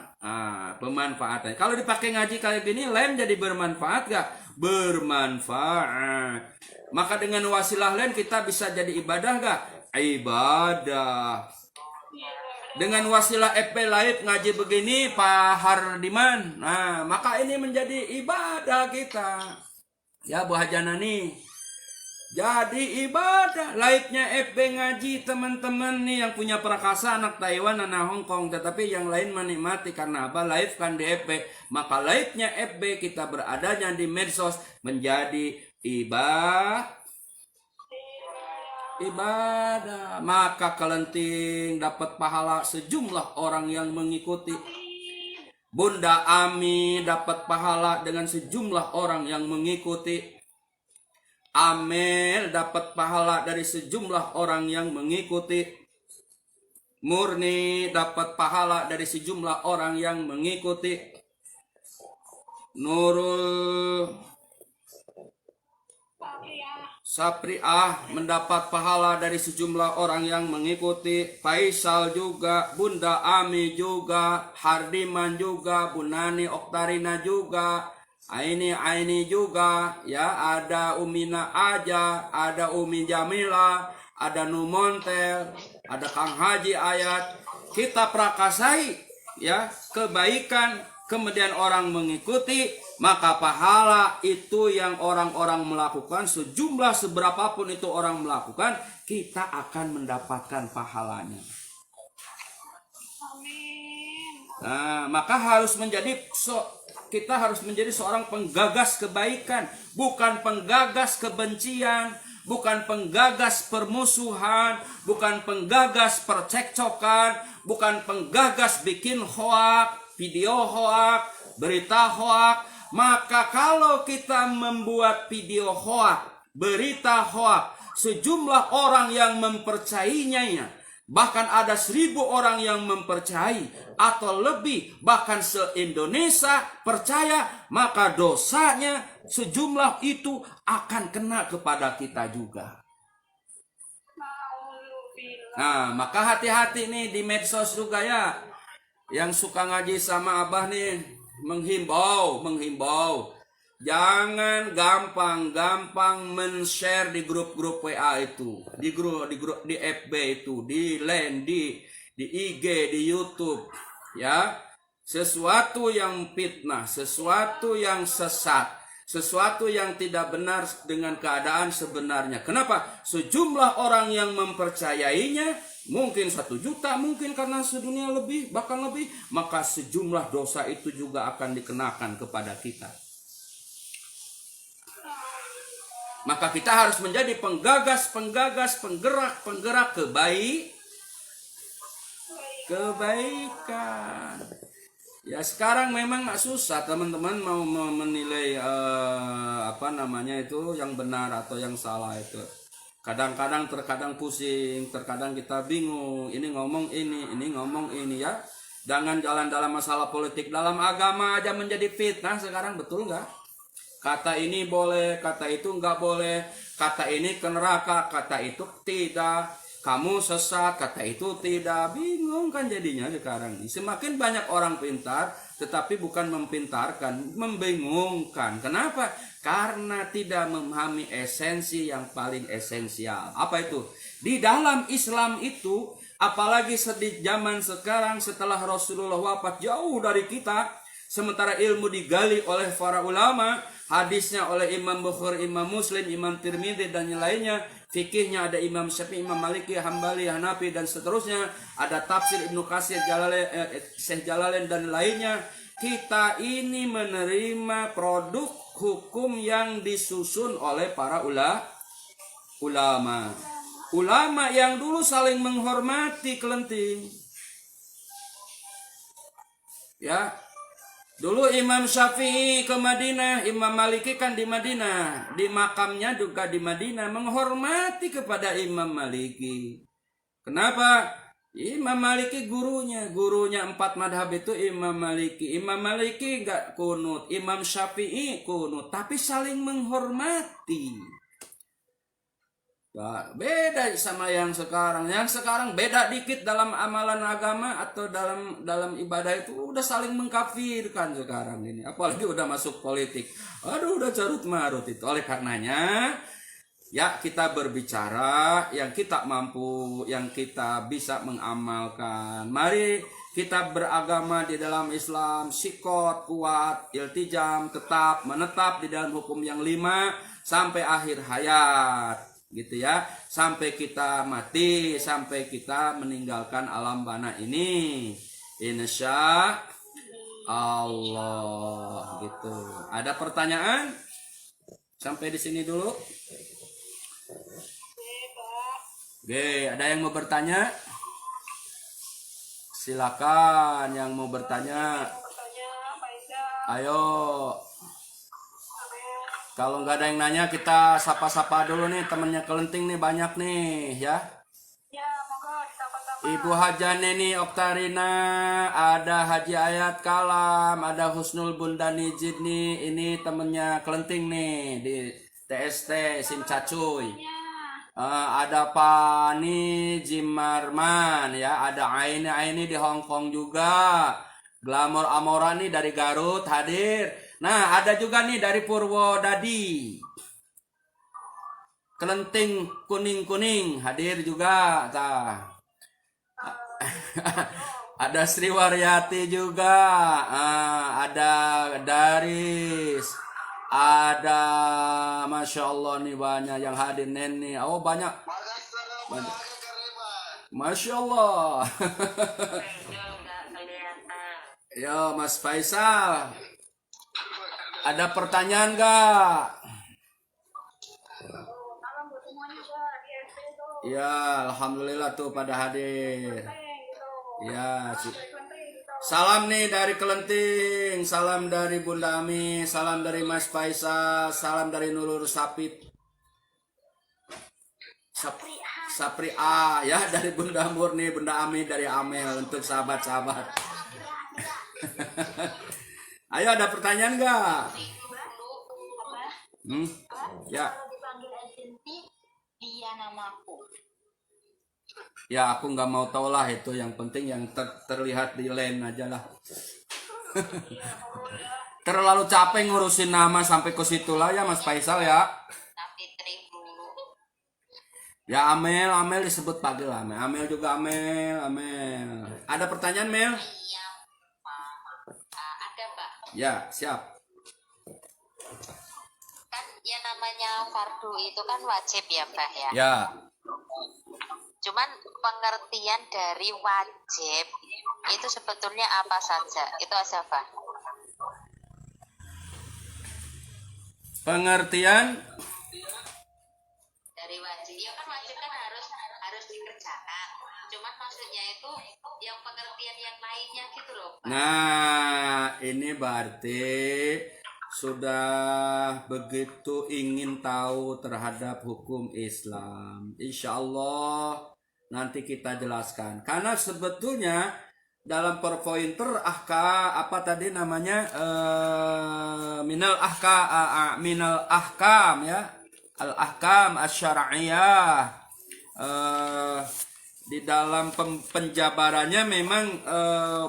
S2: pemanfaatannya. Kalau dipakai ngaji kayak gini, lain jadi bermanfaat gak? Bermanfaat. Maka dengan wasilah lain kita bisa jadi ibadah gak? Ibadah. Dengan wasilah FP Live ngaji begini Pak Hardiman. Nah, maka ini menjadi ibadah kita. Ya Bu Hajana nih. Jadi ibadah live-nya FB ngaji teman-teman nih yang punya prakasa anak Taiwan, anak Hong Kong. Tetapi yang lain menikmati karena apa? Live kan di FB. Maka live-nya FB kita beradanya di medsos menjadi ibadah. Maka kelenting dapat pahala sejumlah orang yang mengikuti. Bunda Ami dapat pahala dengan sejumlah orang yang mengikuti. Amel dapat pahala dari sejumlah orang yang mengikuti. Murni dapat pahala dari sejumlah orang yang mengikuti. Nurul Sapriah mendapat pahala dari sejumlah orang yang mengikuti. Faisal juga, Bunda Ami juga, Hardiman juga, Bunani Oktarina juga, Aini juga, ya ada Umina Aja, ada Umi Jamila, ada Numontel, ada Kang Haji Ayat. Kita prakasai ya kebaikan, kemudian orang mengikuti, maka pahala itu yang orang-orang melakukan, sejumlah seberapapun itu orang melakukan, kita akan mendapatkan pahalanya. Nah, maka kita harus menjadi seorang penggagas kebaikan, bukan penggagas kebencian, bukan penggagas permusuhan, bukan penggagas percekcokan, bukan penggagas bikin hoak, video hoak, berita hoak. Maka kalau kita membuat video hoak, berita hoak, sejumlah orang yang mempercayainya, bahkan ada 1000 orang yang mempercayai atau lebih, bahkan se-Indonesia percaya, maka dosanya sejumlah itu akan kena kepada kita juga. Nah, maka hati-hati nih di medsos juga ya. Yang suka ngaji sama Abah nih menghimbau. Jangan gampang-gampang men-share di grup-grup WA itu, di grup di FB itu, di LAN, di IG, di YouTube, ya. Sesuatu yang fitnah, sesuatu yang sesat, sesuatu yang tidak benar dengan keadaan sebenarnya. Kenapa? Sejumlah orang yang mempercayainya, mungkin 1 juta, mungkin karena sedunia lebih, bahkan lebih, maka sejumlah dosa itu juga akan dikenakan kepada kita. Maka kita harus menjadi penggagas, penggerak kebaikan. Ya sekarang memang susah teman-teman mau menilai itu yang benar atau yang salah itu. Terkadang pusing, terkadang kita bingung. Ini ngomong ini ya. Jangan jalan dalam masalah politik, dalam agama aja menjadi fitnah sekarang, betul nggak? Kata ini boleh, kata itu nggak boleh. Kata ini ke neraka, kata itu tidak. Kamu sesat, kata itu tidak. Bingung kan jadinya sekarang. Semakin banyak orang pintar, tetapi bukan mempintarkan, membingungkan. Kenapa? Karena tidak memahami esensi yang paling esensial. Apa itu? Di dalam Islam itu, apalagi di zaman sekarang setelah Rasulullah wafat jauh dari kita, sementara ilmu digali oleh para ulama, hadisnya oleh Imam Bukhari, Imam Muslim, Imam Tirmidzi dan yang lainnya, fikihnya ada Imam Syafi'i, Imam Maliki, Hambali, Hanafi dan seterusnya, ada tafsir Ibnu Katsir, Syekh Jalalain dan lainnya. Kita ini menerima produk hukum yang disusun oleh para ulama. Ulama yang dulu saling menghormati kelenting. Ya. Dulu Imam Syafi'i ke Madinah, Imam Maliki kan di Madinah, di makamnya juga di Madinah, menghormati kepada Imam Maliki. Kenapa? Imam Maliki gurunya 4 madhab itu Imam Maliki. Imam Maliki enggak kunut, Imam Syafi'i kunut, tapi saling menghormati. Nah, beda sama yang sekarang. Yang sekarang beda dikit dalam amalan agama atau dalam ibadah itu udah saling mengkafirkan sekarang ini. Apalagi udah masuk politik. Aduh, udah carut marut itu. Oleh karenanya, ya kita berbicara yang kita mampu, yang kita bisa mengamalkan. Mari kita beragama di dalam Islam, sikot, kuat, iltijam, tetap, menetap di dalam hukum yang 5 sampai akhir hayat. Gitu ya, sampai kita mati, sampai kita meninggalkan alam bana ini, insya Allah. Gitu. Ada pertanyaan? Sampai di sini dulu. Oke, ada yang mau bertanya? Silakan yang mau bertanya. Ayo. Kalau nggak ada yang nanya, kita sapa-sapa dulu nih temennya Kelenting nih, banyak nih ya.
S3: Ya, moga disapa-sapa.
S2: Ibu Haja Neni Oktarina, ada Haji Ayat Kalam, ada Husnul Bunda Nijid nih, ini temennya Kelenting nih di TST Sim Cacuy. Ada Pani Jimarman ya, ada Aini di Hong Kong juga. Glamor Amorani dari Garut hadir. Nah, ada juga nih dari Purwodadi. Kelenting kuning-kuning hadir juga. Tah. Ada Sri Waryati juga. Ada Daris. Ada Masya Allah nih banyak yang hadir Neni. Oh banyak. Masya Allah. Yo Mas Faisal. Ada pertanyaan gak? Ya, alhamdulillah tuh pada hadir. Ya, salam nih dari Kelenting, salam dari Bunda Ami, salam dari Mas Faisal, salam dari Nurul Sapit. Sapri A ya, dari Bunda Murni, Bunda Ami, dari Amel untuk sahabat-sahabat. Ayo, ada pertanyaan nggak? Ya.
S3: Dia namaku.
S2: Ya, aku nggak mau tahu lah itu. Yang penting yang terlihat di line aja lah. Terlalu capek ngurusin nama sampai ke situ lah ya, Mas Faisal ya. Ya, Amel disebut panggil Amel. Amel juga Amel. Ada pertanyaan, Mel? Ya, siap.
S3: Kan yang namanya fardu itu kan wajib ya, Mbah ya?
S2: Ya.
S3: Cuman pengertian dari wajib itu sebetulnya apa saja? Itu aja, Mbah.
S2: Pengertian
S3: Dari wajib. Ya kan wajib kan harus dikerjakan. Cuman maksudnya itu yang pengertian yang lainnya gitu loh, Mbah.
S2: Nah, ini berarti sudah begitu ingin tahu terhadap hukum Islam. Insya Allah nanti kita jelaskan. Karena sebetulnya dalam PowerPointer apa tadi namanya minal ahkam ya, al ahkam asyara'iyah. Di dalam penjabarannya memang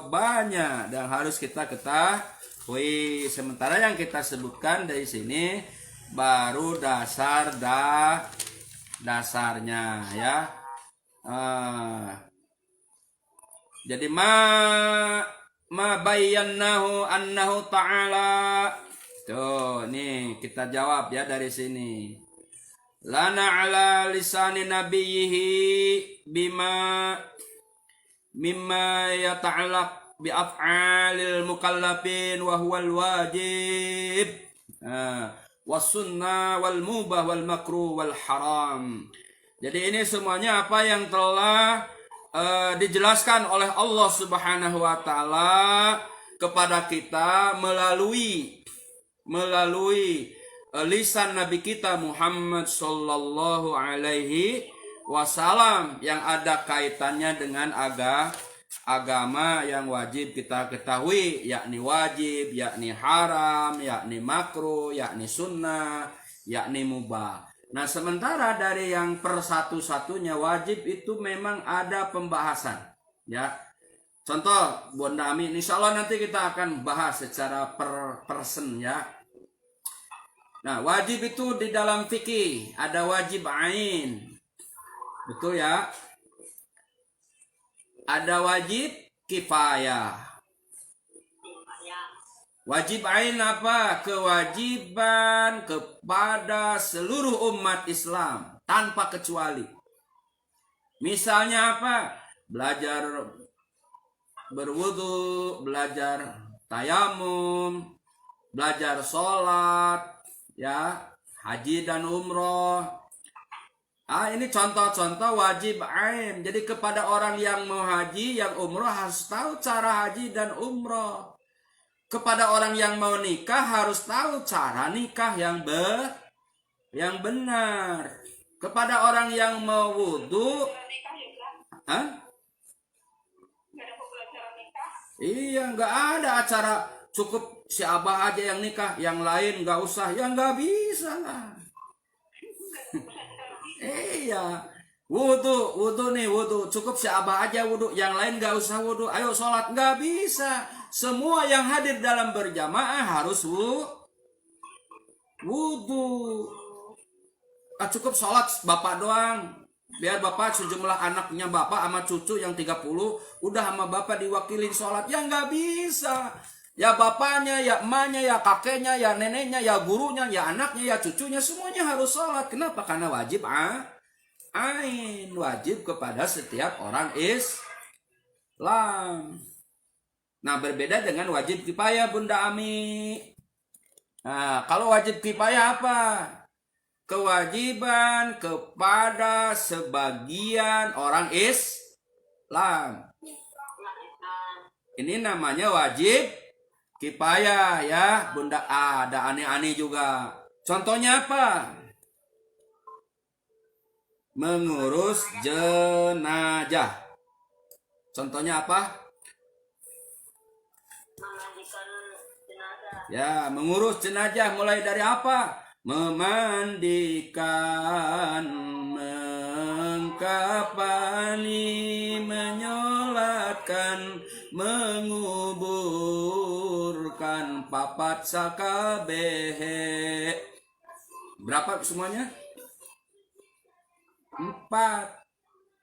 S2: banyak dan harus kita ketahui. Sementara yang kita sebutkan dari sini baru dasarnya ya. Jadi ma bayyanahu annahu ta'ala. Tuh, nih kita jawab ya dari sini. Lana ala lisani nabiyhi mimma yata'allaq bi af'alil mukallafin wa huwal wajib was sunnah wal mubah wal makruh wal haram. Jadi ini semuanya apa yang telah dijelaskan oleh Allah Subhanahu wa taala kepada kita melalui lisan Nabi kita Muhammad sallallahu alaihi wasallam yang ada kaitannya dengan agama yang wajib kita ketahui, yakni wajib, yakni haram, yakni makruh, yakni sunnah, yakni mubah. Nah, sementara dari yang persatu-satunya wajib itu memang ada pembahasan, ya. Contoh, Bunda Ami, insya Allah nanti kita akan bahas secara per person, ya. Nah, wajib itu di dalam fikih ada wajib ain, betul ya. Ada wajib kifayah. Wajib ain apa? Kewajiban kepada seluruh umat Islam tanpa kecuali. Misalnya apa? Belajar berwudu, belajar tayamum, belajar sholat, ya, haji dan umroh. Ini contoh-contoh wajib ain. Jadi kepada orang yang mau haji, yang umroh harus tahu cara haji dan umroh. Kepada orang yang mau nikah harus tahu cara nikah yang benar. Kepada orang yang mau wudu, iya, nggak ada acara. Cukup si abah aja yang nikah, yang lain nggak usah. Ya nggak bisa lah. Iya, wudu nih, wudu. Cukup si abah aja wudu, yang lain nggak usah wudu. Ayo sholat, nggak bisa. Semua yang hadir dalam berjamaah harus wudu. Cukup sholat bapak doang. Biar bapak sejumlah anaknya bapak sama cucu yang 30 udah sama bapak diwakilin sholat. Ya nggak bisa. Ya bapaknya, ya emaknya, ya kakeknya, ya neneknya, ya gurunya, ya anaknya, ya cucunya, semuanya harus sholat. Kenapa? Karena wajib ain. Wajib kepada setiap orang Islam. Nah, berbeda dengan wajib kifayah, Bunda Ami. Nah, kalau wajib kifayah apa? Kewajiban kepada sebagian orang Islam. Ini namanya wajib kifayah, ya, Bunda. Ada aneh-aneh juga. Contohnya apa? Mengurus jenazah. Contohnya apa? Ya, mengurus jenazah mulai dari apa? Memandikan, mengkafani, menyolatkan, menguburkan, papat sakabehe. Berapa semuanya? 4.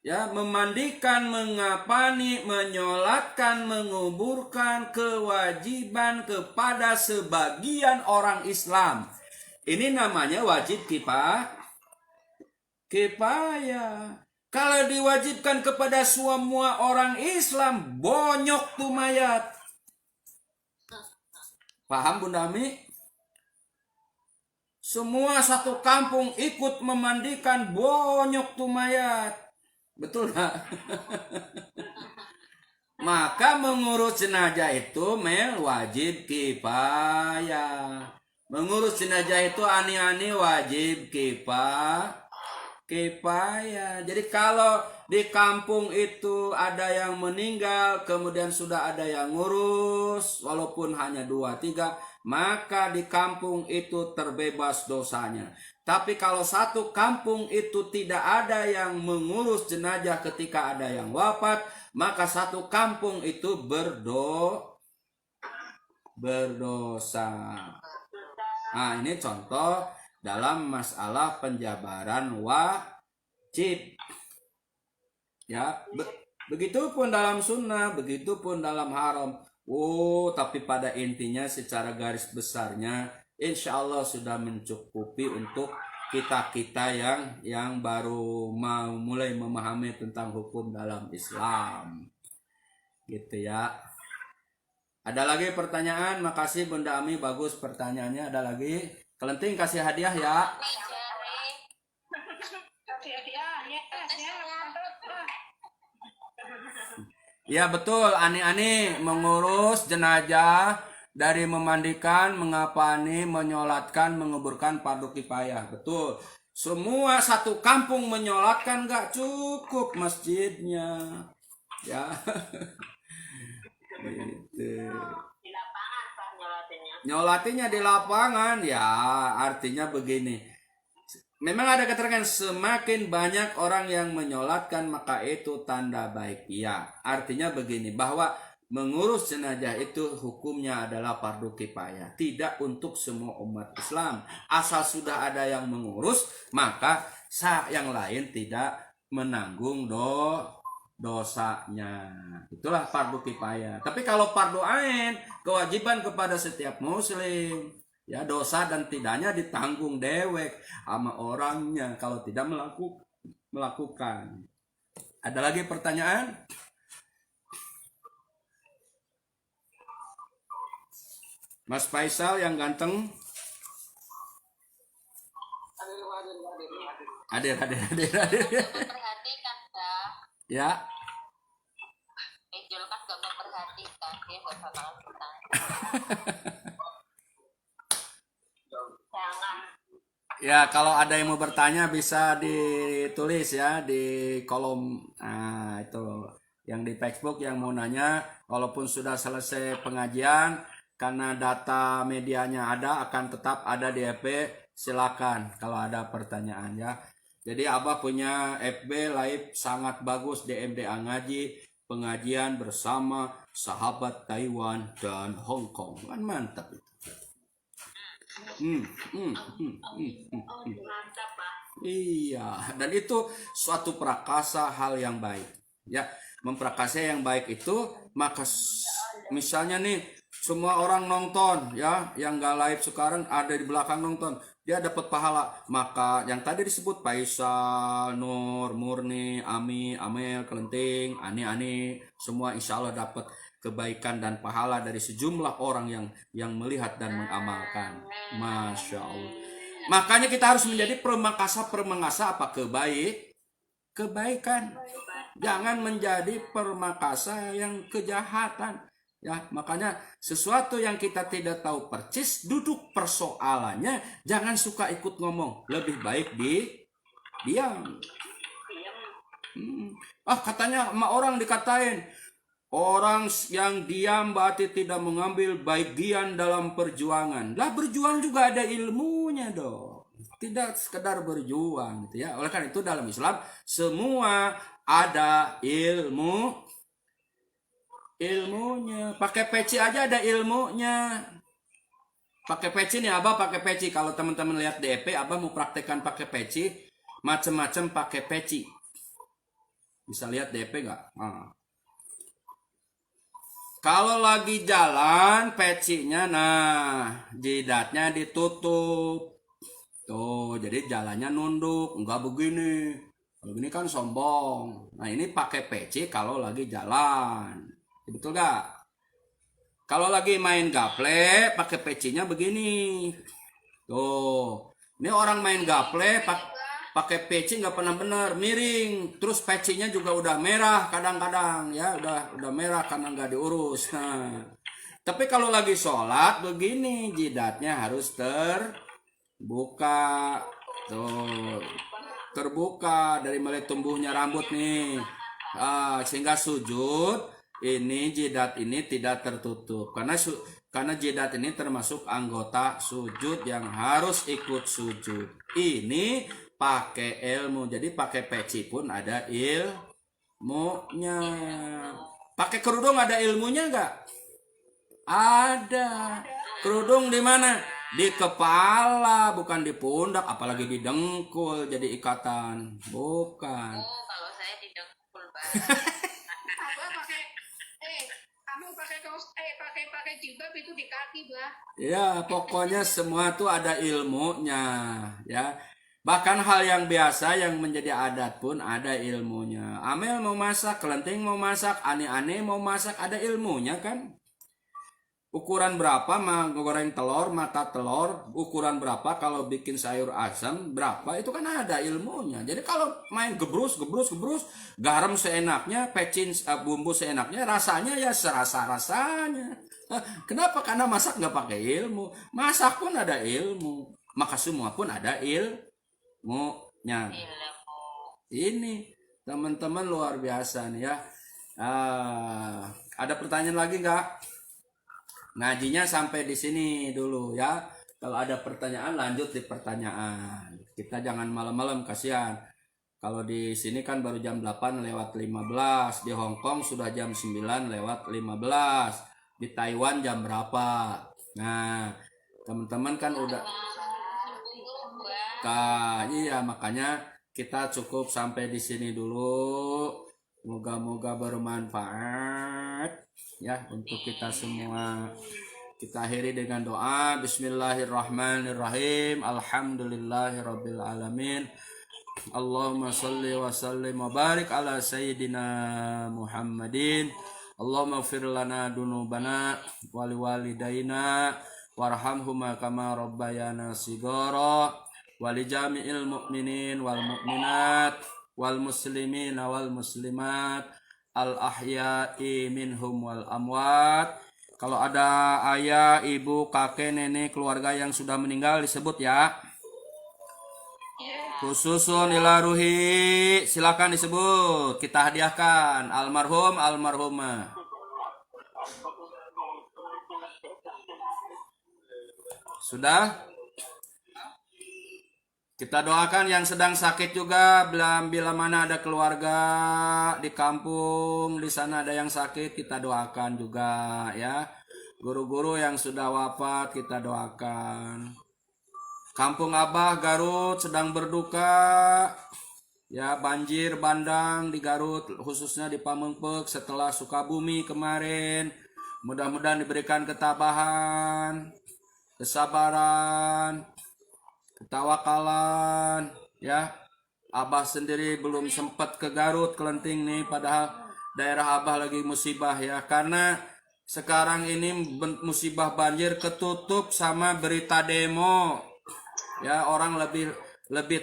S2: Ya, memandikan, mengapani, menyolatkan, menguburkan, kewajiban kepada sebagian orang Islam. Ini namanya wajib kifayah. Kalau diwajibkan kepada semua orang Islam, bonyok tuh mayat. Paham, Bunda Ami? Semua satu kampung ikut memandikan, bonyok tuh mayat. Betul gak? Maka mengurus jenazah itu wajib kifayah. Mengurus jenazah itu ani-ani wajib kifayah. Jadi kalau di kampung itu ada yang meninggal, kemudian sudah ada yang ngurus, walaupun hanya 2-3, maka di kampung itu terbebas dosanya. Tapi kalau satu kampung itu tidak ada yang mengurus jenazah ketika ada yang wafat, maka satu kampung itu berdosa. Nah, ini contoh dalam masalah penjabaran wajib. Ya, begitupun dalam sunnah, begitupun dalam haram. Tapi pada intinya secara garis besarnya, insya Allah sudah mencukupi untuk kita yang baru mau mulai memahami tentang hukum dalam Islam. Gitu ya. Ada lagi pertanyaan? Makasih Bunda Ami, bagus pertanyaannya. Ada lagi? Kelenting kasih hadiah ya. Ya betul, ani-ani mengurus jenazah dari memandikan, mengapani, menyolatkan, menguburkan fardu kifayah. Betul. Semua satu kampung menyolatkan nggak cukup masjidnya. Ya. Gitu. Nyolatinya di lapangan ya artinya begini. Memang ada keterangan semakin banyak orang yang menyolatkan maka itu tanda baik. Ya, artinya begini bahwa mengurus jenazah itu hukumnya adalah fardu kifayah, tidak untuk semua umat Islam. Asal sudah ada yang mengurus, maka yang lain tidak menanggung dosanya. Itulah fardu kifayah. Tapi kalau fardu ain, kewajiban kepada setiap muslim. Ya dosa dan tidaknya ditanggung dewek sama orangnya kalau tidak melakukan. Ada lagi pertanyaan? Mas Faisal yang ganteng. Hadir.
S3: Memperhatikan dah.
S2: Ya.
S3: Ejul kan gak memperhatikan dia gak salah kita. Jangan.
S2: Ya, kalau ada yang mau bertanya bisa ditulis ya di kolom itu yang di Facebook yang mau nanya, walaupun sudah selesai pengajian karena data medianya ada akan tetap ada di FB, silakan kalau ada pertanyaan ya. Jadi Abah punya FB live sangat bagus di MDA Ngaji, pengajian bersama sahabat Taiwan dan Hong Kong. Kan mantap itu.
S3: Mantap, Pak.
S2: Iya, dan itu suatu prakasa hal yang baik. Ya, memprakasa yang baik itu maka misalnya nih semua orang nonton ya, yang gak live sekarang ada di belakang nonton, dia dapat pahala. Maka yang tadi disebut Faisal, Nur, Murni, Ami, Amel, Kelenting, Ani, semua insya Allah dapat kebaikan dan pahala dari sejumlah orang yang melihat dan mengamalkan. Masya Allah. Makanya kita harus menjadi permangkasa apa kebaikan. Jangan menjadi permangkasa yang kejahatan. Ya, makanya sesuatu yang kita tidak tahu persis, duduk persoalannya, jangan suka ikut ngomong. Lebih baik diam. Katanya sama orang dikatain, orang yang diam berarti tidak mengambil bagian dalam perjuangan. Lah berjuang juga ada ilmunya dong. Tidak sekedar berjuang gitu ya. Oleh karena itu dalam Islam semua ada ilmunya. Pakai peci aja ada ilmunya. Pakai peci nih Abah pakai peci. Kalau teman-teman lihat DP Abah mau praktekkan pakai peci, macam-macam pakai peci. Bisa lihat DP nggak? Kalau lagi jalan pecinya, jidatnya ditutup. Tuh, jadi jalannya nunduk, enggak begini. Kalau begini kan sombong. Nah, ini pakai peci kalau lagi jalan. Betul gak? Kalau lagi main gaple, pakai pecinya begini. Tuh, ini orang main gaple pakai peci nggak pernah benar, miring, terus pecinya juga udah merah kadang-kadang ya, udah merah karena nggak diurus. Nah, tapi kalau lagi sholat begini, jidatnya harus terbuka, tuh terbuka dari mulai tumbuhnya rambut nih, sehingga sujud ini jidat ini tidak tertutup karena jidat ini termasuk anggota sujud yang harus ikut sujud. Ini pakai ilmu, jadi pakai peci pun ada ilmunya. Pakai kerudung ada ilmunya nggak? Ada. Kerudung di mana? Di kepala, bukan di pundak, apalagi di dengkul jadi ikatan. Bukan.
S3: Oh, kalau saya di dengkul, Pak.
S4: Abah pakai kamu pakai kaos pakai jilbab itu di kaki, Bah.
S2: Ya, pokoknya semua tuh ada ilmunya, ya. Bahkan hal yang biasa yang menjadi adat pun ada ilmunya. Amel mau masak, Kelenting mau masak, Ani mau masak, ada ilmunya kan? ukuran berapa mah goreng telur, mata telur, ukuran berapa kalau bikin sayur asam, berapa itu kan ada ilmunya. Jadi kalau main gebrus, garam seenaknya, pecin bumbu seenaknya, rasanya ya serasa-rasanya. Kenapa? Karena masak nggak pakai ilmu. Masak pun ada ilmu. Maka semua pun ada ilmunya. Ini teman-teman luar biasa nih ya. Ada pertanyaan lagi nggak? Ngajinya sampai di sini dulu ya. Kalau ada pertanyaan lanjut di pertanyaan. Kita jangan malam-malam, kasihan. Kalau di sini kan baru jam 8 lewat 15. Di Hong Kong sudah jam 9 lewat 15. Di Taiwan jam berapa? Nah, teman-teman kan udah iya, makanya kita cukup sampai di sini dulu. Moga-moga bermanfaat ya untuk kita semua. Kita akhiri dengan doa. Bismillahirrahmanirrahim. Alhamdulillahirabbil alamin. Allahumma shalli wa sallim wa barik ala sayyidina Muhammadin. Allahumma ighfir lana dunubana wa liwalidayna warhamhuma kama rabbayana shighara wa li jami'il mu'minin wal mu'minat wal muslimin wal muslimat al ahya'i minhum wal amwat. Kalau ada ayah, ibu, kakek, nenek, keluarga yang sudah meninggal disebut ya. Khususun ila ruhi, silakan disebut. Kita hadiahkan almarhum, almarhumah. Sudah? Kita doakan yang sedang sakit juga, bila mana ada keluarga di kampung, di sana ada yang sakit, kita doakan juga ya. Guru-guru yang sudah wafat kita doakan. Kampung Abah Garut sedang berduka. Ya, banjir bandang di Garut, khususnya di Pamengpeuk setelah Sukabumi kemarin. Mudah-mudahan diberikan ketabahan, kesabaran, ketawakalan ya. Abah sendiri belum sempat ke Garut Kelenting nih, padahal daerah Abah lagi musibah ya, karena sekarang ini musibah banjir ketutup sama berita demo ya. Orang lebih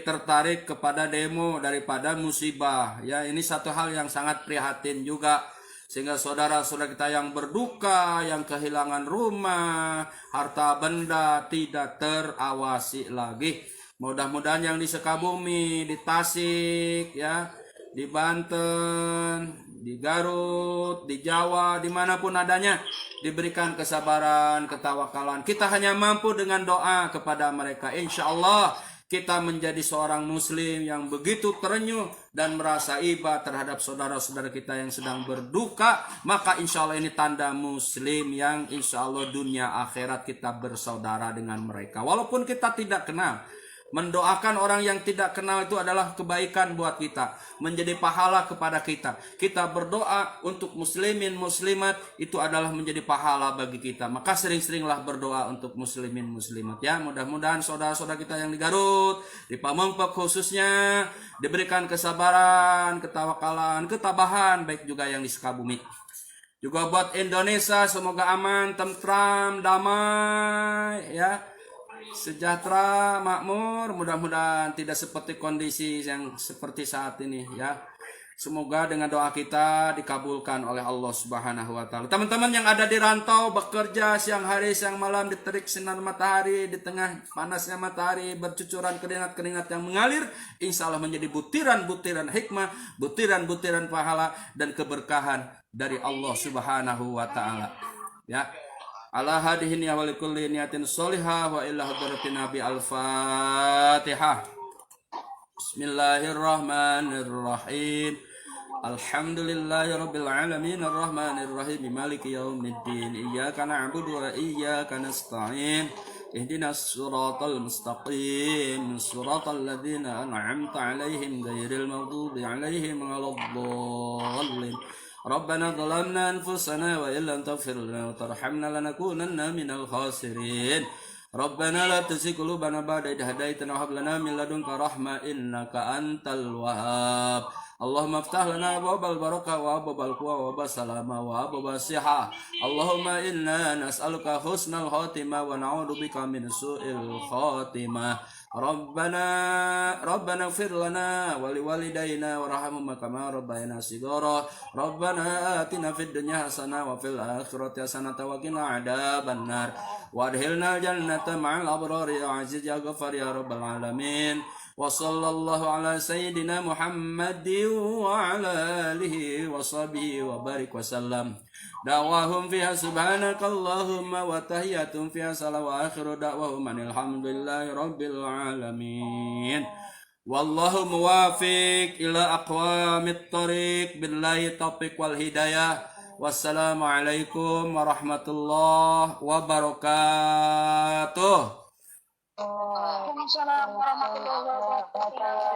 S2: tertarik kepada demo daripada musibah ya. Ini satu hal yang sangat prihatin juga, sehingga saudara-saudara kita yang berduka, yang kehilangan rumah, harta benda tidak terawasi lagi. Mudah-mudahan yang di Sukabumi, di Tasik, ya, di Banten, di Garut, di Jawa, dimanapun adanya, diberikan kesabaran, ketawakalan. Kita hanya mampu dengan doa kepada mereka. Insya Allah kita menjadi seorang muslim yang begitu terenyuh dan merasa iba terhadap saudara-saudara kita yang sedang berduka. Maka insya Allah ini tanda muslim yang insya Allah dunia akhirat kita bersaudara dengan mereka. Walaupun kita tidak kenal, mendoakan orang yang tidak kenal itu adalah kebaikan buat kita, menjadi pahala kepada kita. Kita berdoa untuk muslimin muslimat, itu adalah menjadi pahala bagi kita. Maka sering-seringlah berdoa untuk muslimin muslimat ya. Mudah-mudahan saudara-saudara kita yang di Garut, di Pamengpeuk khususnya, diberikan kesabaran, ketawakalan, ketabahan, baik juga yang di Sukabumi. Juga buat Indonesia, semoga aman, tentram, damai ya, sejahtera, makmur. Mudah-mudahan tidak seperti kondisi yang seperti saat ini ya. Semoga dengan doa kita dikabulkan oleh Allah Subhanahu wa taala. Teman-teman yang ada di rantau, bekerja siang hari siang malam di terik sinar matahari, di tengah panasnya matahari, bercucuran keringat-keringat yang mengalir, insya Allah menjadi butiran-butiran hikmah, butiran-butiran pahala dan keberkahan dari Allah Subhanahu wa taala ya. Ala hadihin ya walikulli niyatin sholihah wa ila hadratin nabi al-fatihah. Bismillahirrahmanirrahim. Alhamdulillahi rabbil alamin arrahmanir rahim maliki yaumiddin iyyaka na'budu wa iyyaka nasta'in ihdinas siratal mustaqim siratal ladzina an'amta 'alaihim ghairil maghdubi 'alaihim waladdallin. ربنا ظلمنا أنفسنا وإن لم تغفر لنا وترحمنا لنكونن من الخاسرين. ربنا لا تزغ قلوبنا بعد إذ هديتنا وهب لنا من لدنك رحمة إنك أنت الوهاب. اللهم افتح لنا أبواب البركة وأبواب القوة وأبواب السلامة وأبواب الصحة اللهم إنا نسألك حسن الخاتمة ونعوذ بك من سوء الخاتمة ربنا اغفر لنا ولوالدينا وارحمهما كما ربيانا صغارا ربنا آتنا في الدنيا حسنة وفي الآخرة حسنة وقنا عذاب النار وادخلنا الجنة مع الأبرار يا عزيز يا غفار يا رب العالمين وصلى الله على سيدنا محمد وعلى آله وصحبه وبارك وسلم دعواهم فيها سبحانك اللهم وتحياتهم فيها سلام وآخر دعواهم أن الحمد لله رب العالمين والله موافق إلى أقوام الطريق بالله التوفيق والهداية والسلام عليكم ورحمة الله وبركاته.
S4: Waalaikumsalam warahmatullahi wabarakatuh.